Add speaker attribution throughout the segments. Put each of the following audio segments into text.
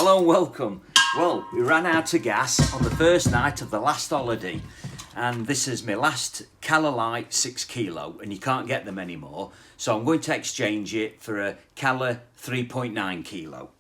Speaker 1: Hello and welcome. Well, we ran out of gas on the first night of the last holiday, and this is my last Cala Light 6 kilo, and you can't get them anymore, so I'm going to exchange it for a Cala 3.9 kilo.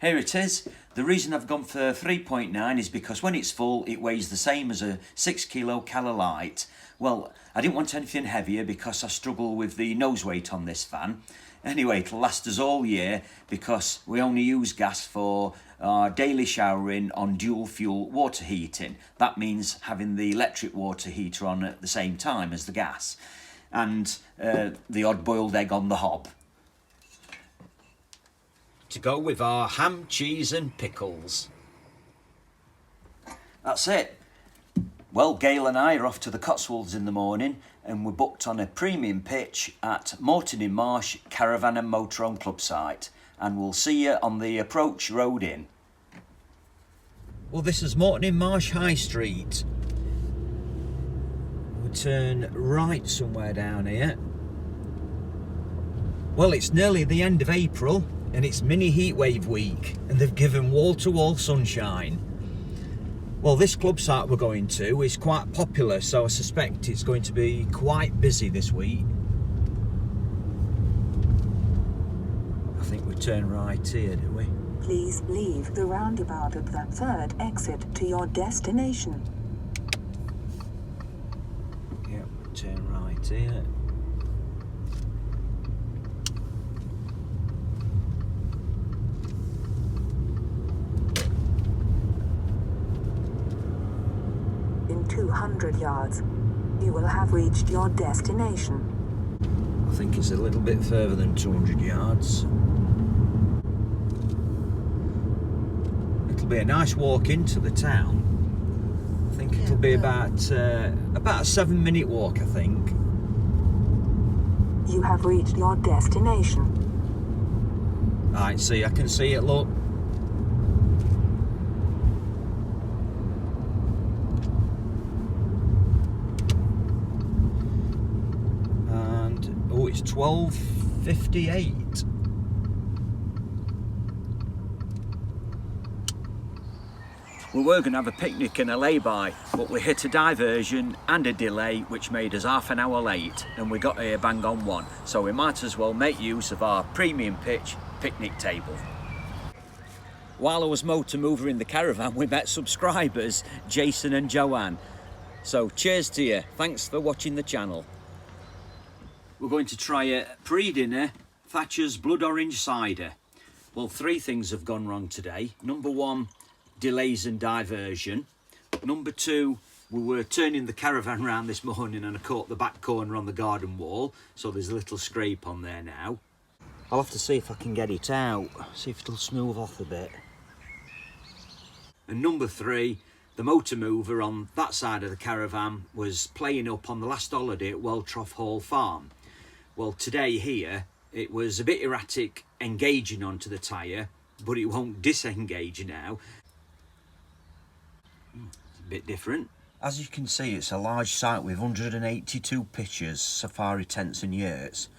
Speaker 1: Here it is. The reason I've gone for 3.9 is because when it's full it weighs the same as a 6 kilo Cala Light. Well, I didn't want anything heavier because I struggle with the nose weight on this van. Anyway, it'll last us all year because we only use gas for our daily showering on dual fuel water heating. That means having the electric water heater on at the same time as the gas, and the odd boiled egg on the hob. To go with our ham, cheese and pickles. That's it. Well, Gail and I are off to the Cotswolds in the morning, and we're booked on a premium pitch at Moreton-in-Marsh Caravan Motorhome club site, and we'll see you on the approach road in. Well, this is Moreton-in-Marsh High Street. We'll turn right somewhere down here. Well, it's nearly the end of April, and it's mini heatwave week, and they've given wall-to-wall sunshine. Well, this club site we're going to is quite popular, so I suspect it's going to be quite busy this week. I think we turn right here, do we?
Speaker 2: Please leave the roundabout at the third exit to your destination.
Speaker 1: Yeah, we turn right here.
Speaker 2: In 200 yards, you will have reached your destination.
Speaker 1: I think it's a little bit further than 200 yards. It'll be a nice walk into the town. I think it'll be about a 7-minute walk, I think.
Speaker 2: You have reached your destination.
Speaker 1: Right, see, I can see it, look. Oh, it's 12:58. We were going to have a picnic and a lay-by, but we hit a diversion and a delay which made us half an hour late, and we got here bang on 1, so we might as well make use of our premium pitch picnic table. While I was motor mover in the caravan, we met subscribers, Jason and Joanne. So cheers to you, thanks for watching the channel. We're going to try a pre-dinner Thatcher's Blood Orange Cider. Well, 3 things have gone wrong today. Number 1, delays and diversion. Number 2, we were turning the caravan round this morning and I caught the back corner on the garden wall, so there's a little scrape on there now. I'll have to see if I can get it out, see if it'll smooth off a bit. And number 3, the motor mover on that side of the caravan was playing up on the last holiday at Welltrough Hall Farm. Well, today here, it was a bit erratic engaging onto the tyre, but it won't disengage now. It's a bit different. As you can see, it's a large site with 182 pitches, safari tents and yurts.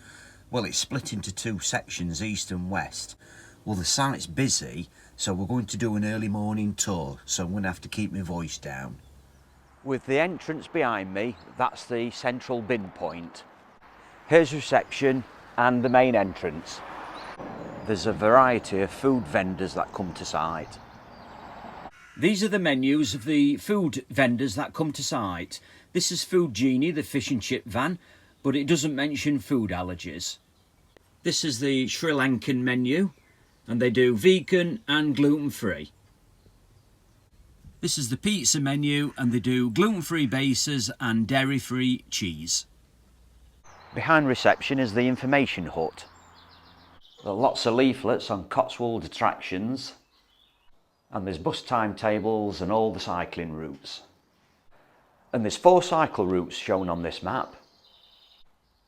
Speaker 1: Well, it's split into 2 sections, east and west. Well, the site's busy, so we're going to do an early morning tour, so I'm going to have to keep my voice down. With the entrance behind me, that's the central bin point. Here's reception and the main entrance. There's a variety of food vendors that come to site. These are the menus of the food vendors that come to site. This is Food Genie, the fish and chip van, but it doesn't mention food allergies. This is the Sri Lankan menu, and they do vegan and gluten-free. This is the pizza menu, and they do gluten-free bases and dairy-free cheese. Behind reception is the information hut. There are lots of leaflets on Cotswold attractions, and there's bus timetables and all the cycling routes. And there's 4 cycle routes shown on this map,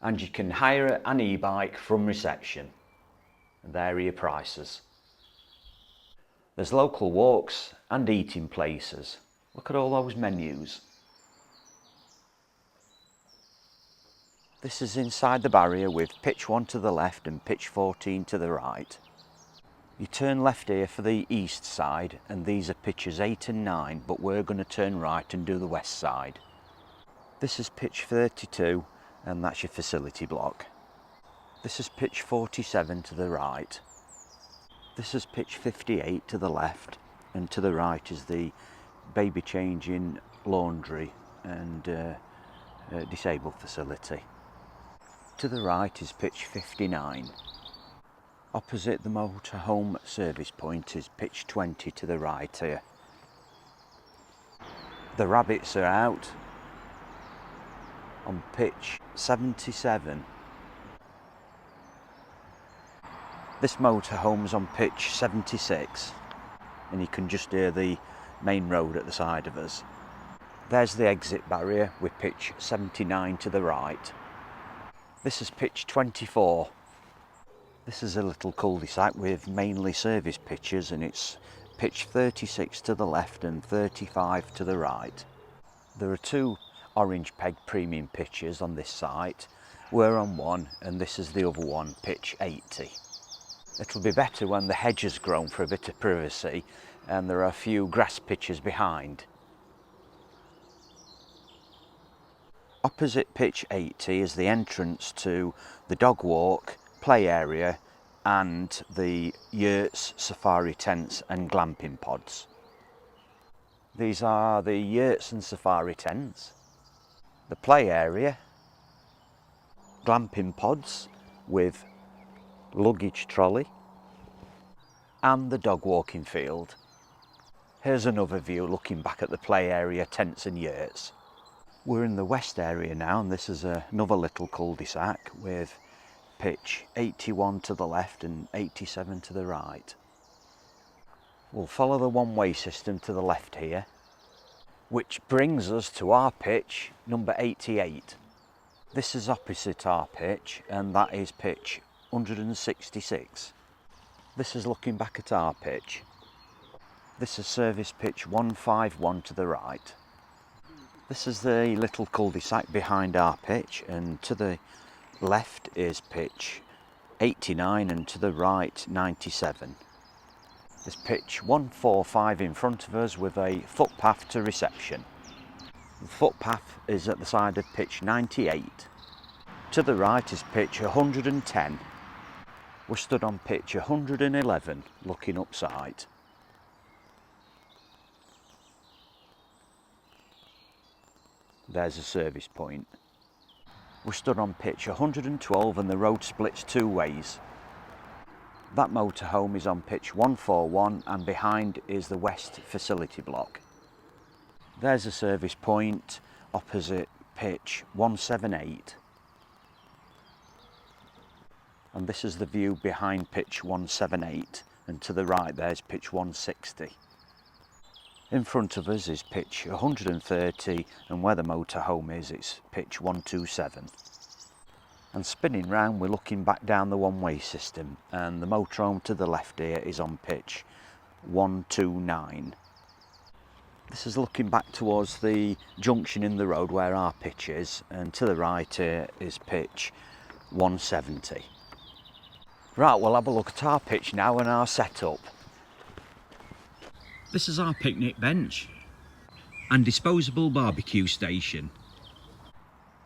Speaker 1: and you can hire an e-bike from reception, and there are your prices. There's local walks and eating places. Look at all those menus. This is inside the barrier with pitch 1 to the left and pitch 14 to the right. You turn left here for the east side, and these are pitches 8 and 9, but we're going to turn right and do the west side. This is pitch 32, and that's your facility block. This is pitch 47 to the right. This is pitch 58 to the left, and to the right is the baby changing, laundry and disabled facility. To the right is pitch 59. Opposite the motorhome service point is pitch 20 to the right here. The rabbits are out on pitch 77. This motorhome's on pitch 76, and you can just hear the main road at the side of us. There's the exit barrier with pitch 79 to the right. This is pitch 24. This is a little cul-de-sac with mainly service pitches, and it's pitch 36 to the left and 35 to the right. There are 2 orange peg premium pitches on this site. We're on one, and this is the other one, pitch 80. It'll be better when the hedge has grown for a bit of privacy and there are a few grass pitches behind. Opposite pitch 80 is the entrance to the dog walk, play area and the yurts, safari tents and glamping pods. These are the yurts and safari tents, the play area, glamping pods with luggage trolley and the dog walking field. Here's another view looking back at the play area, tents and yurts. We're in the west area now, and this is another little cul-de-sac with pitch 81 to the left and 87 to the right. We'll follow the one-way system to the left here, which brings us to our pitch number 88. This is opposite our pitch, and that is pitch 166. This is looking back at our pitch. This is service pitch 151 to the right. This is the little cul-de-sac behind our pitch, and to the left is pitch 89 and to the right 97. There's pitch 145 in front of us with a footpath to reception. The footpath is at the side of pitch 98. To the right is pitch 110. We're stood on pitch 111 looking up sight. There's a service point. We're stood on pitch 112 and the road splits 2 ways. That motorhome is on pitch 141 and behind is the west facility block. There's a service point opposite pitch 178. And this is the view behind pitch 178, and to the right there's pitch 160. In front of us is pitch 130, and where the motorhome is, it's pitch 127. And spinning round, we're looking back down the one-way system, and the motorhome to the left here is on pitch 129. This is looking back towards the junction in the road where our pitch is, and to the right here is pitch 170. Right, we'll have a look at our pitch now and our setup.
Speaker 3: This is our picnic bench and disposable barbecue station.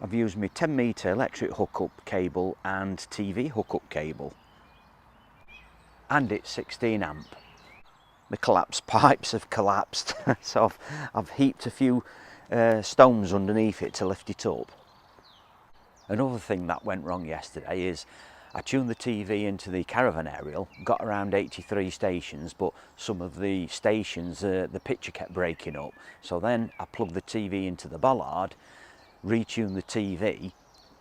Speaker 1: I've used my 10 metre electric hookup cable and TV hookup cable. And it's 16 amp. The collapsed pipes have collapsed, so I've heaped a few stones underneath it to lift it up. Another thing that went wrong yesterday is I tuned the TV into the Caravan aerial, got around 83 stations, but some of the stations, the picture kept breaking up. So then I plugged the TV into the bollard, retuned the TV,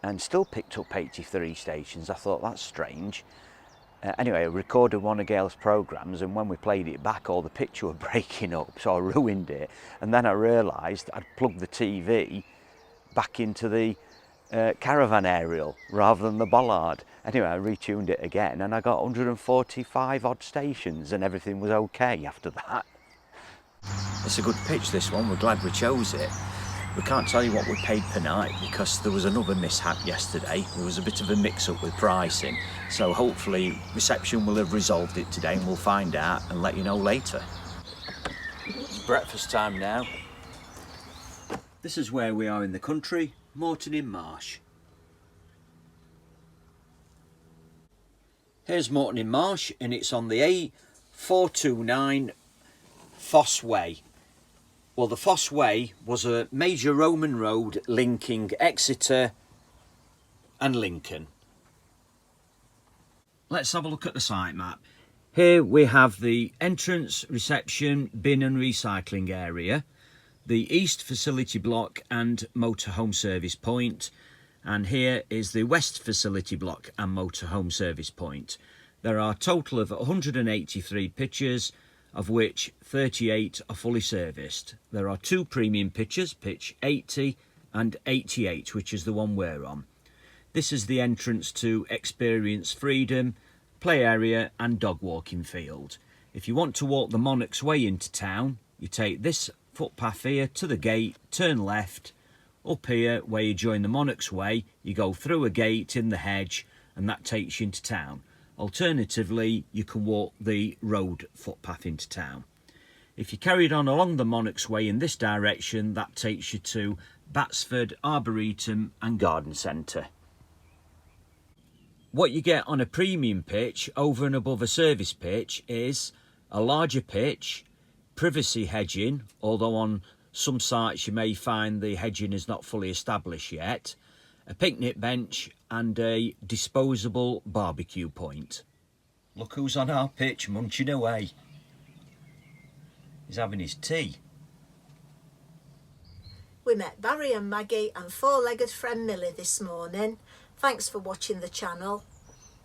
Speaker 1: and still picked up 83 stations. I thought, that's strange. Anyway, I recorded one of Gail's programmes, and when we played it back, all the picture were breaking up, so I ruined it. And then I realised I'd plugged the TV back into the Caravan aerial rather than the bollard. Anyway, I retuned it again and I got 145 odd stations and everything was okay after that.
Speaker 3: It's a good pitch, this one. We're glad we chose it.
Speaker 1: We can't tell you what we paid per night because there was another mishap yesterday. There was a bit of a mix-up with pricing. So hopefully reception will have resolved it today and we'll find out and let you know later. It's breakfast time now.
Speaker 3: This is where we are in the country, Moreton-in-Marsh. Here's Moreton-in-Marsh and it's on the A429 Foss Way. Well, the Foss Way was a major Roman road linking Exeter and Lincoln. Let's have a look at the site map. Here we have the entrance, reception, bin and recycling area, the East Facility Block and Motorhome Service Point, and here is the West Facility Block and Motorhome Service Point. There are a total of 183 pitches, of which 38 are fully serviced. There are 2 premium pitches, pitch 80 and 88, which is the one we're on. This is the entrance to Experience Freedom, play area and dog walking field. If you want to walk the Monarch's Way into town, you take this footpath here to the gate, turn left, up here where you join the Monarch's Way, you go through a gate in the hedge and that takes you into town. Alternatively, you can walk the road footpath into town. If you carried on along the Monarch's Way in this direction, that takes you to Batsford, Arboretum and Garden Centre. What you get on a premium pitch over and above a service pitch is a larger pitch, privacy hedging, although on some sites you may find the hedging is not fully established yet, a picnic bench and a disposable barbecue point. Look who's on our pitch munching away. He's having his tea.
Speaker 4: We met Barry and Maggie and four-legged friend Millie this morning. Thanks for watching the channel.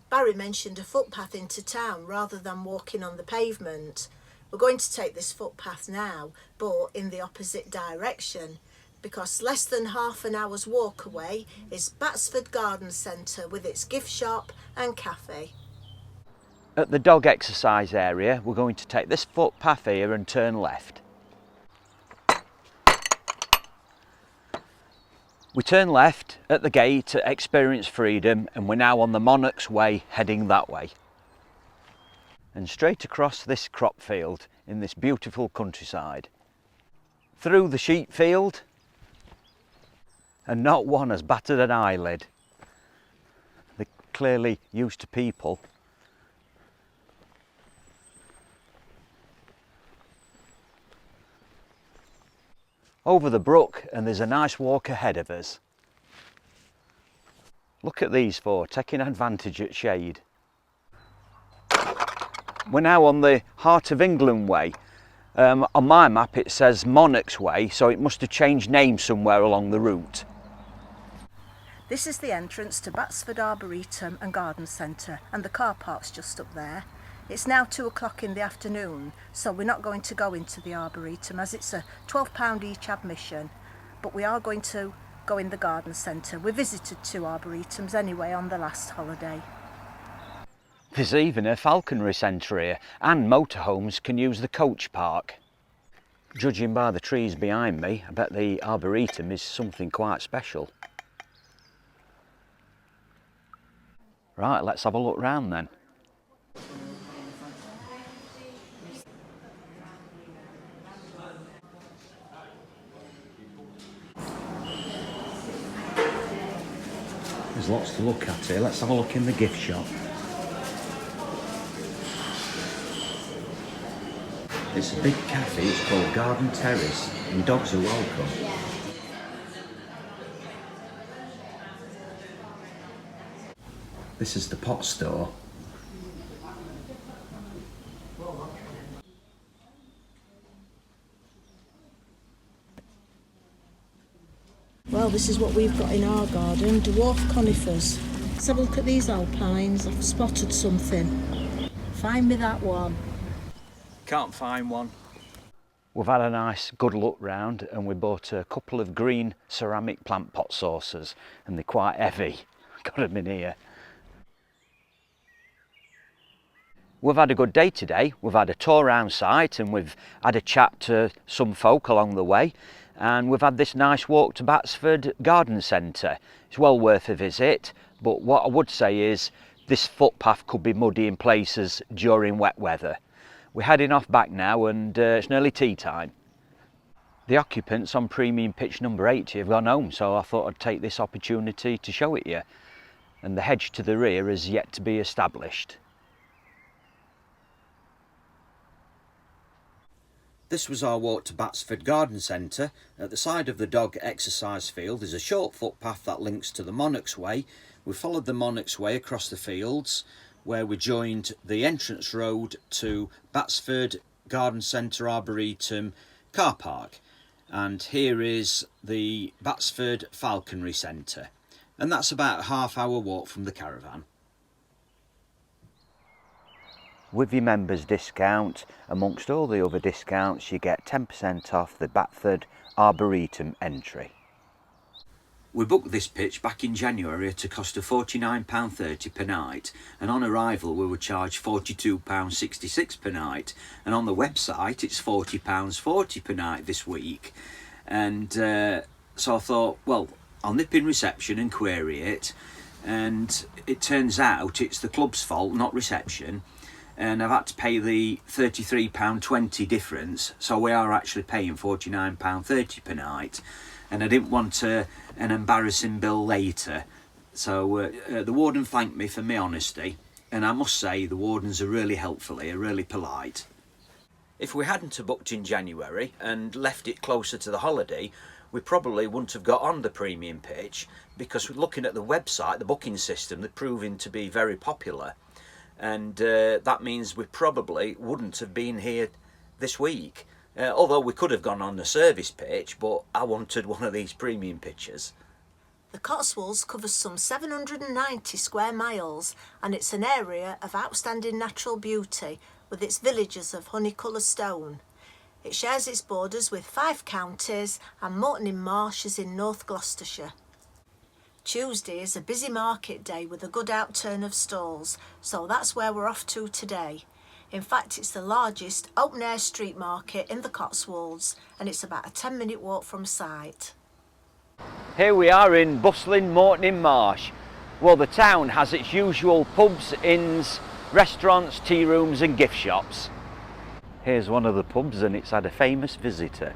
Speaker 4: Barry mentioned a footpath into town rather than walking on the pavement. We're going to take this footpath now, but in the opposite direction, because less than half an hour's walk away is Batsford Garden Centre with its gift shop and cafe.
Speaker 3: At the dog exercise area, we're going to take this footpath here and turn left. We turn left at the gate at Experience Freedom and we're now on the Monarch's Way heading that way. And straight across this crop field in this beautiful countryside. Through the sheep field, and not one has battered an eyelid. They're clearly used to people. Over the brook and there's a nice walk ahead of us. Look at these four taking advantage at shade. We're now on the Heart of England Way. On my map it says Monarch's Way, so it must have changed name somewhere along the route.
Speaker 4: This is the entrance to Batsford Arboretum and Garden Centre, and the car park's just up there. It's now 2 o'clock in the afternoon, so we're not going to go into the Arboretum as it's a £12 each admission, but we are going to go in the Garden Centre. We visited 2 Arboretums anyway on the last holiday.
Speaker 3: There's even a falconry centre here, and motorhomes can use the coach park. Judging by the trees behind me, I bet the Arboretum is something quite special. Right, let's have a look round then. There's lots to look at here. Let's have a look in the gift shop. It's a big cafe, it's called Garden Terrace, and dogs are welcome. This is the pot store.
Speaker 4: Well, this is what we've got in our garden, dwarf conifers. Let's have a look at these alpines. I've spotted something. Find me that one.
Speaker 3: Can't find one. We've had a nice good look round and we bought a couple of green ceramic plant pot saucers and they're quite heavy. Got them in here. We've had a good day today. We've had a tour around site and we've had a chat to some folk along the way, and we've had this nice walk to Batsford Garden Centre. It's well worth a visit, but what I would say is this footpath could be muddy in places during wet weather. We're heading off back now, and it's nearly tea time. The occupants on premium pitch number 80 have gone home, so I thought I'd take this opportunity to show it you. And the hedge to the rear is yet to be established.
Speaker 1: This was our walk to Batsford Garden Centre. At the side of the dog exercise field is a short footpath that links to the Monarch's Way. We followed the Monarch's Way across the fields, where we joined the entrance road to Batsford Garden Centre Arboretum car park. And here is the Batsford Falconry Centre. And that's about a half-hour walk from the caravan.
Speaker 3: With your members discount, amongst all the other discounts, you get 10% off the Batsford Arboretum entry.
Speaker 1: We booked this pitch back in January at a cost of £49.30 per night, and on arrival we were charged £42.66 per night, and on the website it's £40.40 per night this week. And so I thought, well, I'll nip in reception and query it, and it turns out it's the club's fault, not reception. And I've had to pay the £33.20 difference, so we are actually paying £49.30 per night. And I didn't want an embarrassing bill later, so the warden thanked me for my honesty, and I must say the wardens are really helpful here, really polite. If we hadn't have booked in January and left it closer to the holiday, we probably wouldn't have got on the premium pitch, because looking at the website, the booking system, they're proving to be very popular. And that means we probably wouldn't have been here this week. Although we could have gone on the service pitch, but I wanted one of these premium pitches.
Speaker 4: The Cotswolds covers some 790 square miles, and it's an area of outstanding natural beauty with its villages of honey-coloured stone. It shares its borders with 5 counties, and Moreton-in-Marsh is in North Gloucestershire. Tuesday is a busy market day with a good outturn of stalls, so that's where we're off to today. In fact, it's the largest open-air street market in the Cotswolds, and it's about a 10-minute walk from site.
Speaker 3: Here we are in bustling Moreton-in-Marsh. Well, the town has its usual pubs, inns, restaurants, tea rooms and gift shops. Here's one of the pubs, and it's had a famous visitor.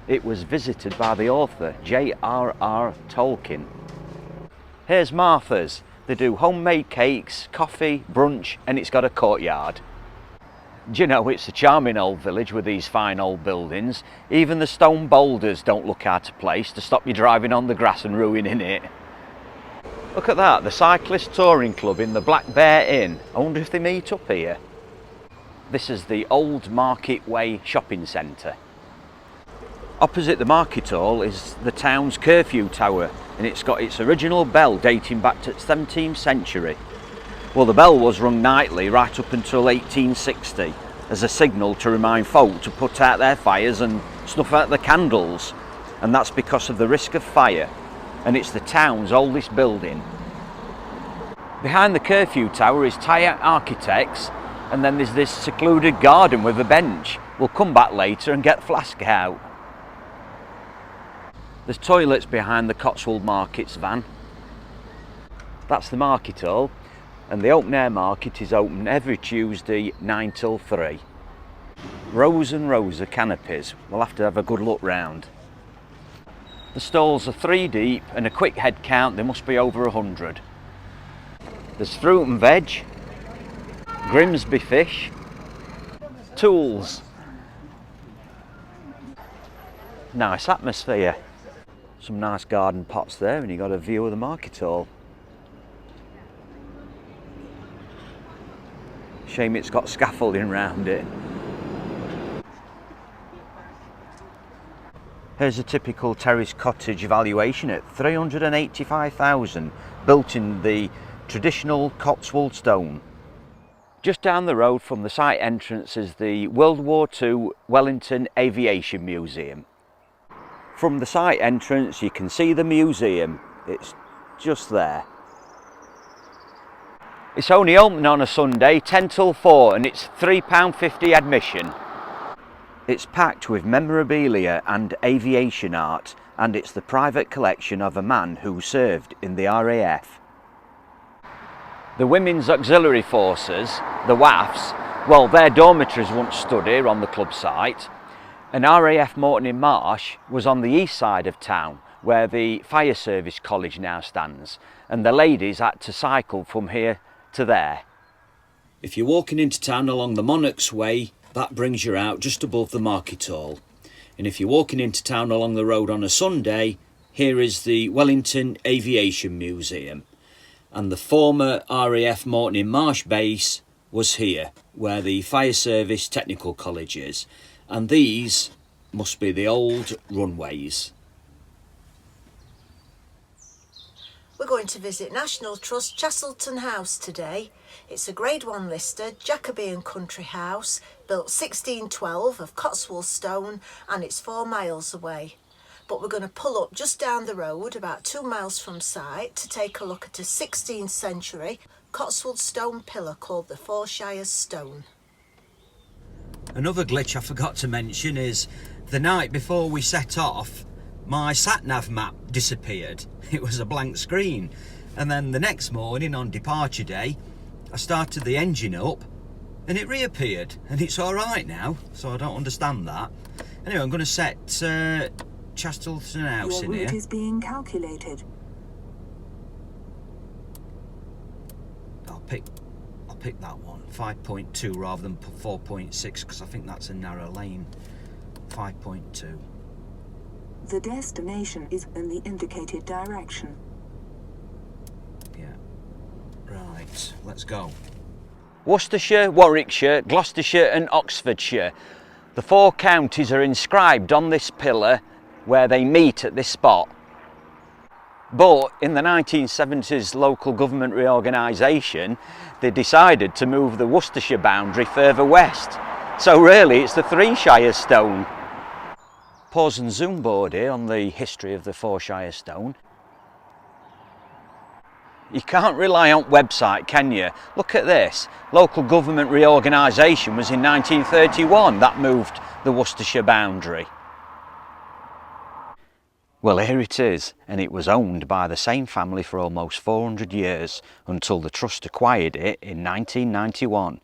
Speaker 3: It was visited by the author J.R.R. Tolkien. Here's Martha's. They do homemade cakes, coffee, brunch, and it's got a courtyard. Do you know, it's a charming old village with these fine old buildings. Even the stone boulders don't look out of place to stop you driving on the grass and ruining it. Look at that, the Cyclist Touring Club in the Black Bear Inn. I wonder if they meet up here. This is the Old Market Way Shopping Centre. Opposite the market hall is the town's curfew tower, and it's got its original bell dating back to the 17th century. Well, the bell was rung nightly right up until 1860 as a signal to remind folk to put out their fires and snuff out the candles, and that's because of the risk of fire, and it's the town's oldest building. Behind the curfew tower is Tyre Architects, and then there's this secluded garden with a bench. We'll come back later and get Flask out. There's toilets behind the Cotswold Markets van. That's the market hall, and the open air market is open every Tuesday 9 till 3. Rows and rows of canopies. We'll have to have a good look round. The stalls are 3 deep, and a quick head count there must be over 100. There's fruit and veg, Grimsby fish, tools. Nice atmosphere. Some nice garden pots there, and you got a view of the market hall. Shame it's got scaffolding round it. Here's a typical terrace cottage valuation at £385,000, built in the traditional Cotswold stone. Just down the road from the site entrance is the World War II Wellington Aviation Museum. From the site entrance you can see the museum, it's just there. It's only open on a Sunday, 10 till 4, and it's £3.50 admission. It's packed with memorabilia and aviation art, and it's the private collection of a man who served in the RAF. The Women's Auxiliary Forces, the WAFs, well, their dormitories once stood here on the club site, and RAF Moreton-in-Marsh was on the east side of town, where the Fire Service College now stands, and the ladies had to cycle from here to there. If you're walking into town along the Monarch's Way, that brings you out just above the Market Hall. And if you're walking into town along the road on a Sunday, here is the Wellington Aviation Museum. And the former RAF Moreton-in-Marsh base was here, where the Fire Service Technical College is. And these must be the old runways.
Speaker 4: We're going to visit National Trust Chastelton House today. It's a Grade 1 listed Jacobean country house, built 1612 of Cotswolds stone, and it's 4 miles away. But we're going to pull up just down the road, about 2 miles from site, to take a look at a 16th century Cotswold stone pillar called the Four Shires Stone.
Speaker 3: Another glitch I forgot to mention is the night before we set off, my sat-nav map disappeared. It was a blank screen. And then the next morning on departure day, I started the engine up and it reappeared. And it's all right now, so I don't understand that. Anyway, I'm going to set Chastelton House in here.
Speaker 2: Your route is being calculated.
Speaker 3: I'll pick that one, 5.2 rather than 4.6, because I think that's a narrow lane. 5.2.
Speaker 2: The destination is in the indicated direction.
Speaker 3: Yeah. Right, let's go. Worcestershire, Warwickshire, Gloucestershire and Oxfordshire. The 4 counties are inscribed on this pillar where they meet at this spot. But in the 1970s local government reorganisation, they decided to move the Worcestershire boundary further west. So really it's the 3 Shire Stone. Pause and zoom board here on the history of the 4 Shire Stone. You can't rely on website, can you? Look at this. Local government reorganisation was in 1931. That moved the Worcestershire boundary. Well, here it is, and it was owned by the same family for almost 400 years until the trust acquired it in 1991.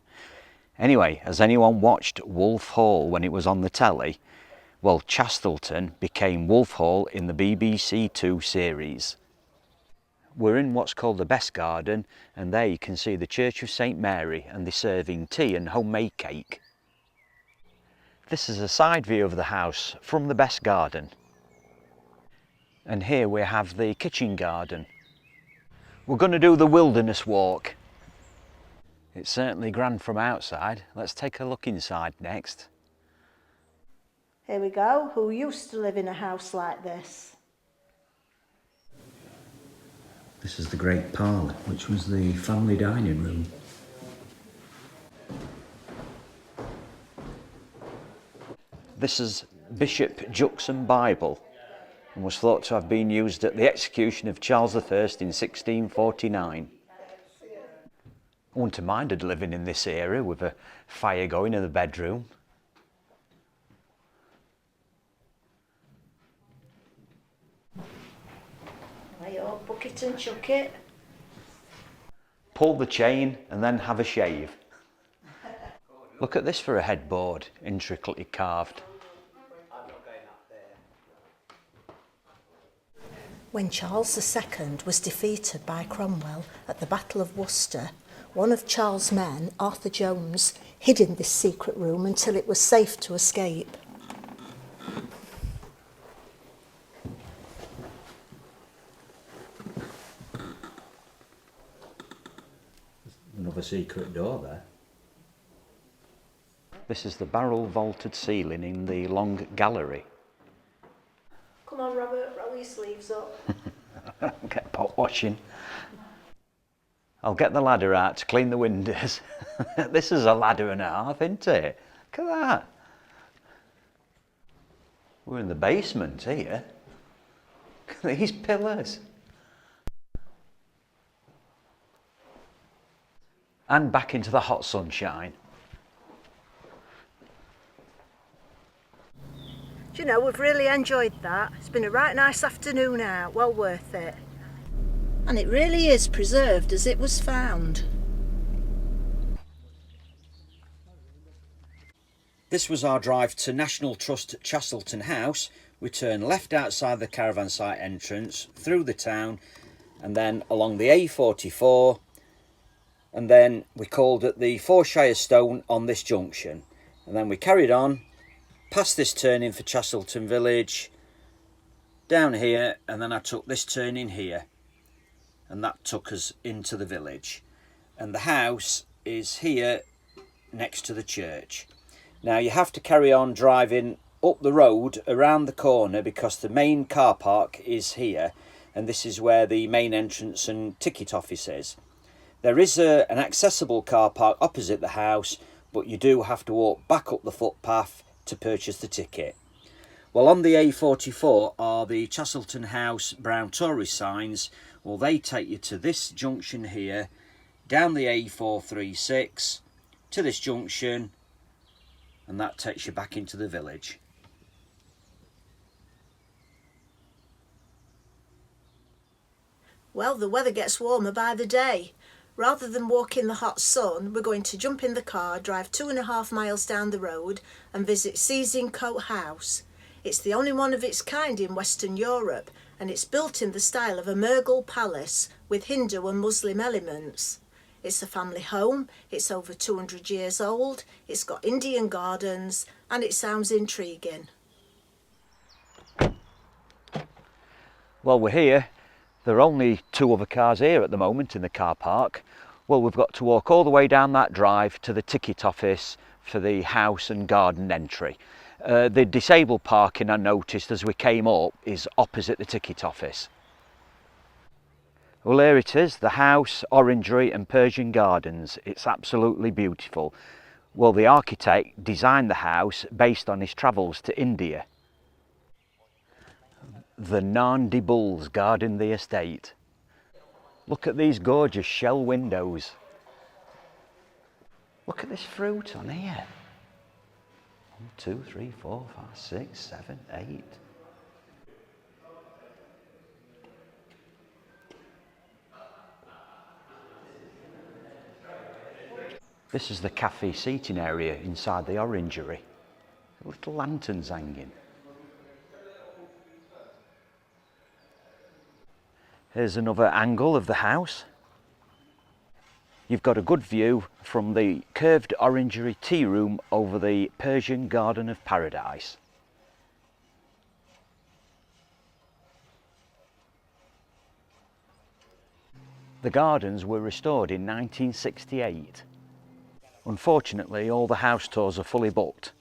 Speaker 3: Anyway, has anyone watched Wolf Hall when it was on the telly? Well, Chastelton became Wolf Hall in the BBC 2 series. We're in what's called the Best Garden, and there you can see the Church of St Mary, and they're serving tea and homemade cake. This is a side view of the house from the Best Garden. And here we have the kitchen garden. We're going to do the wilderness walk. It's certainly grand from outside. Let's take a look inside next.
Speaker 4: Here we go. Who used to live in a house like this?
Speaker 3: This is the great parlour, which was the family dining room. This is Bishop Juxon Bible, and was thought to have been used at the execution of Charles I in 1649. I wouldn't have minded living in this area with a fire going in the bedroom.
Speaker 4: Right, book it and chuck it.
Speaker 3: Pull the chain and then have a shave. Look at this for a headboard, intricately carved.
Speaker 4: When Charles II was defeated by Cromwell at the Battle of Worcester, one of Charles' men, Arthur Jones, hid in this secret room until it was safe to escape.
Speaker 3: Another secret door there. This is the barrel vaulted ceiling in the long gallery.
Speaker 4: Come on, Robert, roll your sleeves up.
Speaker 3: Get pot washing. I'll get the ladder out to clean the windows. This is a ladder and a half, isn't it? Look at that. We're in the basement here. Look at these pillars. and back into the hot sunshine.
Speaker 4: Do you know, we've really enjoyed that. It's been a right nice afternoon out, well worth it. And it really is preserved as it was found.
Speaker 1: This was our drive to National Trust Chastelton House. We turned left outside the caravan site entrance, through the town, and then along the A44, and then we called at the 4 Shire Stone on this junction, and then we carried on past this turning for Chastelton village, down here, and then I took this turning here, and that took us into the village, and the house is here next to the church. Now you have to carry on driving up the road around the corner because the main car park is here, and this is where the main entrance and ticket office is. There is an accessible car park opposite the house, but you do have to walk back up the footpath to purchase the ticket. Well, on the A44 are the Chastelton House brown tourist signs. Well, they take you to this junction here, down the A436 to this junction, and that takes you back into the village.
Speaker 4: Well, the weather gets warmer by the day. Rather than walk in the hot sun, we're going to jump in the car, drive 2.5 miles down the road and visit Sezincote House. It's the only one of its kind in Western Europe, and it's built in the style of a Mughal palace with Hindu and Muslim elements. It's a family home, it's over 200 years old, it's got Indian gardens, and it sounds intriguing.
Speaker 3: Well, we're here. There are only 2 other cars here at the moment in the car park. Well, we've got to walk all the way down that drive to the ticket office for the house and garden entry. The disabled parking, I noticed as we came up, is opposite the ticket office. Well, here it is, the house, orangery and Persian gardens. It's absolutely beautiful. Well, the architect designed the house based on his travels to India. The Nandi bulls guarding the estate. Look at these gorgeous shell windows. Look at this fruit on here. 1, 2, 3, 4, 5, 6, 7, 8. This is the cafe seating area inside the orangery. Little lanterns hanging. Here's another angle of the house. You've got a good view from the curved orangery tea room over the Persian Garden of Paradise. The gardens were restored in 1968. Unfortunately, all the house tours are fully booked.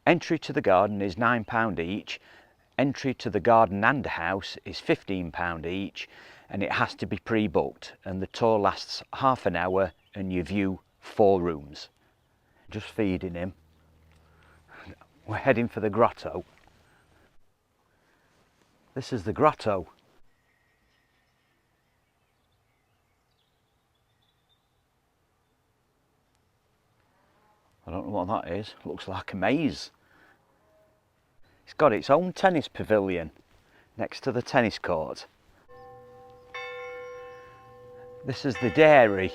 Speaker 3: Entry to the garden is £9 each. Entry to the garden and house is £15 each, and it has to be pre-booked, and the tour lasts half an hour and you view 4 rooms. Just feeding him. We're heading for the grotto. This is the grotto. I don't know what that is. Looks like a maze. It's got its own tennis pavilion next to the tennis court. This is the dairy.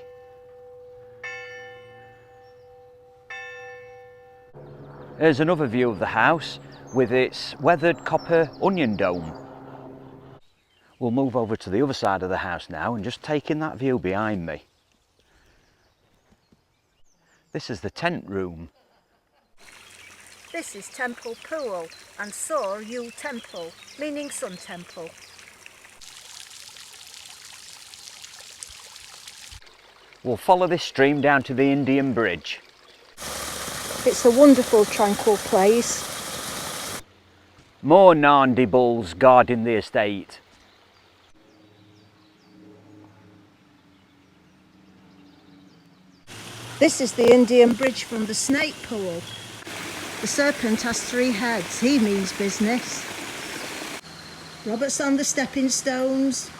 Speaker 3: Here's another view of the house with its weathered copper onion dome. We'll move over to the other side of the house now and just take in that view behind me. This is the tent room.
Speaker 4: This is Temple Pool and Sor Yu Temple, meaning Sun Temple.
Speaker 3: We'll follow this stream down to the Indian Bridge.
Speaker 4: It's a wonderful, tranquil place.
Speaker 3: More Nandi bulls guarding the estate.
Speaker 4: This is the Indian Bridge from the Snake Pool. The serpent has 3 heads. He means business. Robert's on the stepping stones.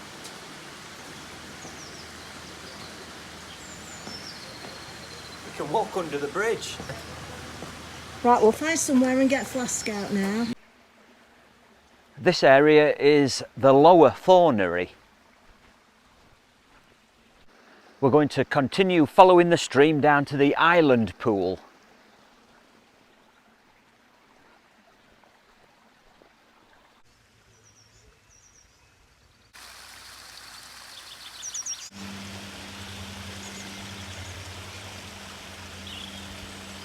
Speaker 3: walk under the bridge.
Speaker 4: Right, we'll find somewhere and get flask out now.
Speaker 3: This area is the lower Thornery. We're going to continue following the stream down to the island pool.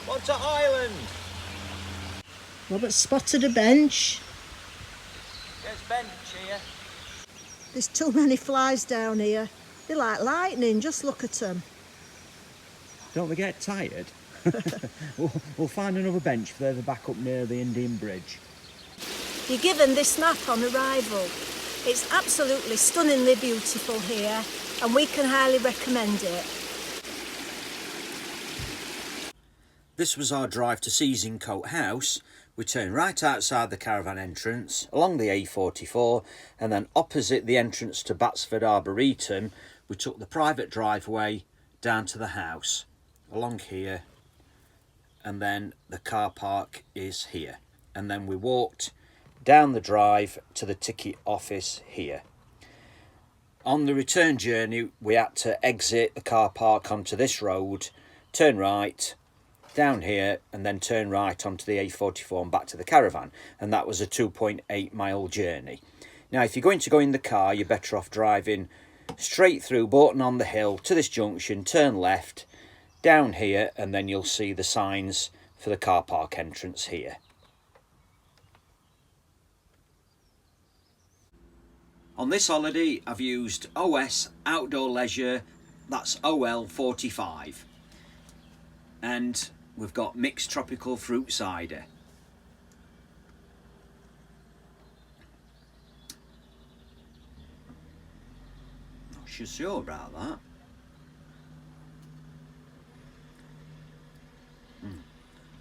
Speaker 3: What's an island?
Speaker 4: Robert spotted a bench.
Speaker 3: There's bench here.
Speaker 4: There's too many flies down here. They're like lightning, just look at them.
Speaker 3: Don't we get tired? we'll find another bench further back up near the Indian Bridge.
Speaker 4: You're given this map on arrival. It's absolutely stunningly beautiful here, and we can highly recommend it.
Speaker 1: This was our drive to Sezincote House. We turned right outside the caravan entrance, along the A44, and then opposite the entrance to Batsford Arboretum, we took the private driveway down to the house, along here, and then the car park is here. And then we walked down the drive to the ticket office here. On the return journey, we had to exit the car park onto this road, turn right, down here, and then turn right onto the A44 and back to the caravan, and that was a 2.8 mile journey. Now if you're going to go in the car, you're better off driving straight through Moreton on the hill to this junction, turn left, down here, and then you'll see the signs for the car park entrance here. On this holiday I've used OS Outdoor Leisure, that's OL 45, and we've got mixed tropical fruit cider. Not sure about that.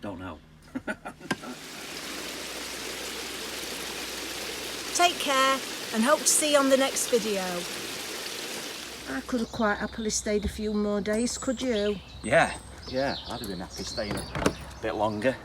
Speaker 1: Don't know.
Speaker 4: Take care and hope to see you on the next video. I could have quite happily stayed a few more days, could you?
Speaker 1: Yeah, I'd have been happy staying a bit longer.